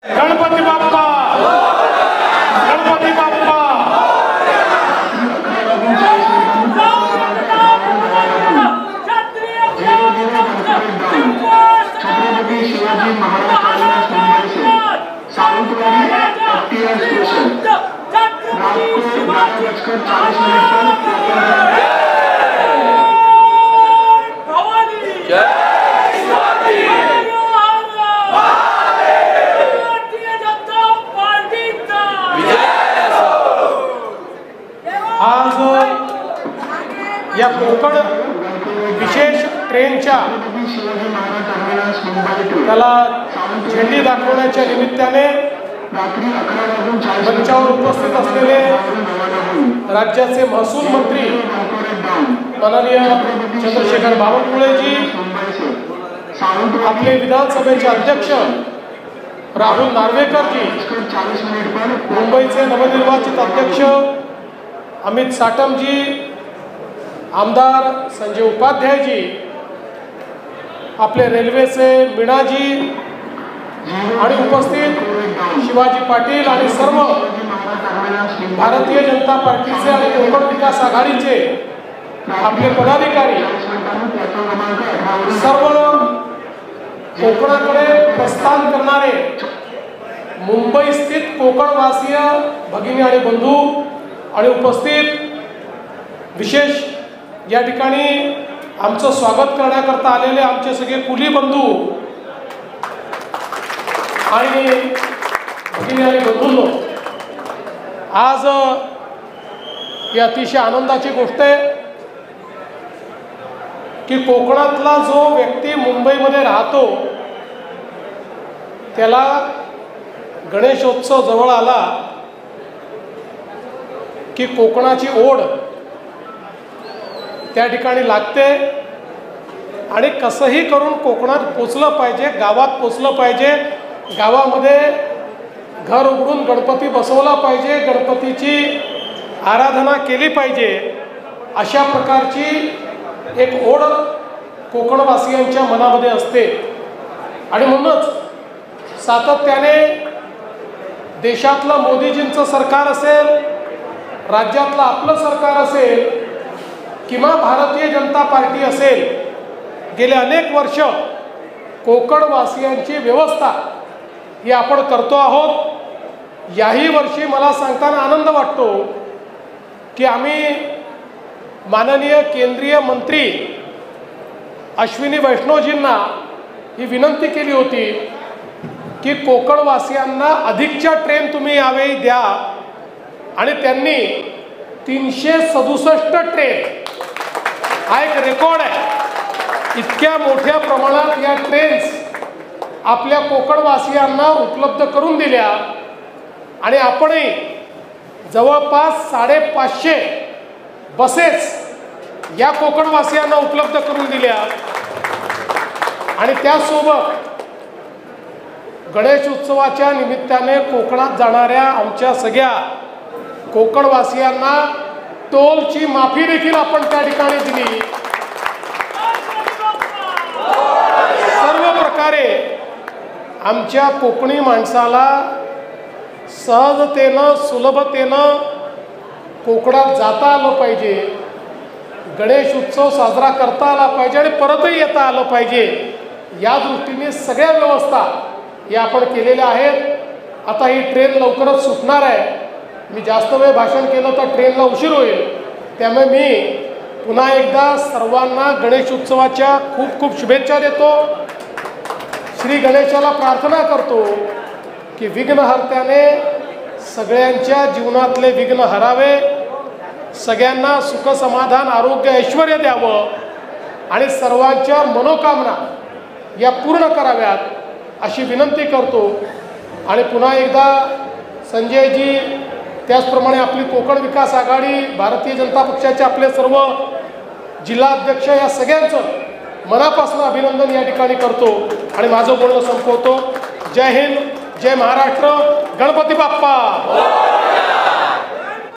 गणपती बाप्पा, गणपती बाप्पा। छत्रपती शिवाजी महाराज मुंबई से Sawantwadi FTR station रात को 12:40 पर आज या कोकण विशेष ट्रेनच्या त्याला झेंडी दाखवण्याच्या निमित्ताने मंचावर उपस्थित असलेले राज्याचे महसूल मंत्री माननीय चंद्रशेखर बावनकुळेजी, आपले विधानसभेचे अध्यक्ष राहुल नार्वेकरजी, मुंबईचे नवनिर्वाचित अध्यक्ष अमित साटमजी, आमदार संजय उपाध्यायजी, आपले रेल्वेचे मीनाजी आणि उपस्थित शिवाजी पाटील आणि सर्व भारतीय जनता पार्टीचे आणि कोकण विकास आघाडीचे आपले पदाधिकारी, सर्व कोकणाकडे प्रस्थान करणारे मुंबई स्थित कोकणवासीय भगिनी आणि बंधू आणि उपस्थित विशेष या ठिकाणी आमचं स्वागत करण्याकरता आलेले आमचे सगळे कुली बंधू आणि भगिनी आणि बंधूंनो, आज ही अतिशय आनंदाची गोष्ट आहे की कोकणातला जो व्यक्ती मुंबईमध्ये राहतो त्याला गणेशोत्सव जवळ आला की कोकणाची ओढ त्या ठिकाणी लागते आणि कसंही करून कोकणात पोचलं पाहिजे, गावात पोचलं पाहिजे, गावामध्ये घर उघडून गणपती बसवला पाहिजे, गणपतीची आराधना केली पाहिजे, अशा प्रकारची एक ओढ कोकणवासियांच्या मनामध्ये असते। आणि म्हणूनच सातत्याने देशातलं मोदीजींचं सरकार असेल, राज्यातलं आपलं सरकार असेल किंवा भारतीय जनता पार्टी असेल, गेले अनेक वर्ष कोकणवासियांची व्यवस्था ही आपण करतो आहोत। याही वर्षी मला सांगताना आनंद वाटतो की आम्ही माननीय केंद्रीय मंत्री अश्विनी वैष्णवजींना ही विनंती केली होती की कोकणवासियांना अधिकच्या ट्रेन तुम्ही यावेळी द्या, आणि त्यांनी 367 ट्रेन, हा एक रेकॉर्ड आहे, इतक्या मोठ्या प्रमाणात या ट्रेन्स आपल्या कोकणवासियांना उपलब्ध करून दिल्या आणि आपणही जवळपास 550 बसेस या कोकणवासियांना उपलब्ध करून दिल्या। आणि त्यासोबत गणेश उत्सवाच्या निमित्ताने कोकणात जाणाऱ्या आमच्या सगळ्या कोकणवासियांना टोलची माफी देखील आपण त्या ठिकाणी दिली। सर्व प्रकारे आमच्या कोकणी माणसाला सहजतेनं सुलभतेनं कोकणात जाता आलं पाहिजे, गणेश उत्सव साजरा करता आला पाहिजे आणि परतही येता आलं पाहिजे, या दृष्टीने सगळ्या व्यवस्था या आपण केलेल्या आहेत। आता ही ट्रेन लवकरच सुटणार आहे, मी जास्त वेळ भाषण केलं तर ट्रेनला उशीर होईल, त्यामुळे मी पुन्हा एकदा सर्वांना गणेश उत्सवाच्या खूप खूप शुभेच्छा देतो। श्री गणेशाला प्रार्थना करतो की विघ्नहर्त्याने सगळ्यांच्या जीवनातले विघ्न हरावे, सगळ्यांना सुख समाधान आरोग्य ऐश्वर्य द्यावं आणि सर्वांच्या मनोकामना या पूर्ण कराव्यात अशी विनंती करतो। आणि पुन्हा एकदा संजयजी, त्याचप्रमाणे आपली कोकण विकास आघाडी, भारतीय जनता पक्षाचे आपले सर्व जिल्हाध्यक्ष, या सगळ्यांचं मनापासून अभिनंदन या ठिकाणी करतो आणि माझं बोलणं संपवतो। जय हिंद, जय महाराष्ट्र, गणपती बाप्पा।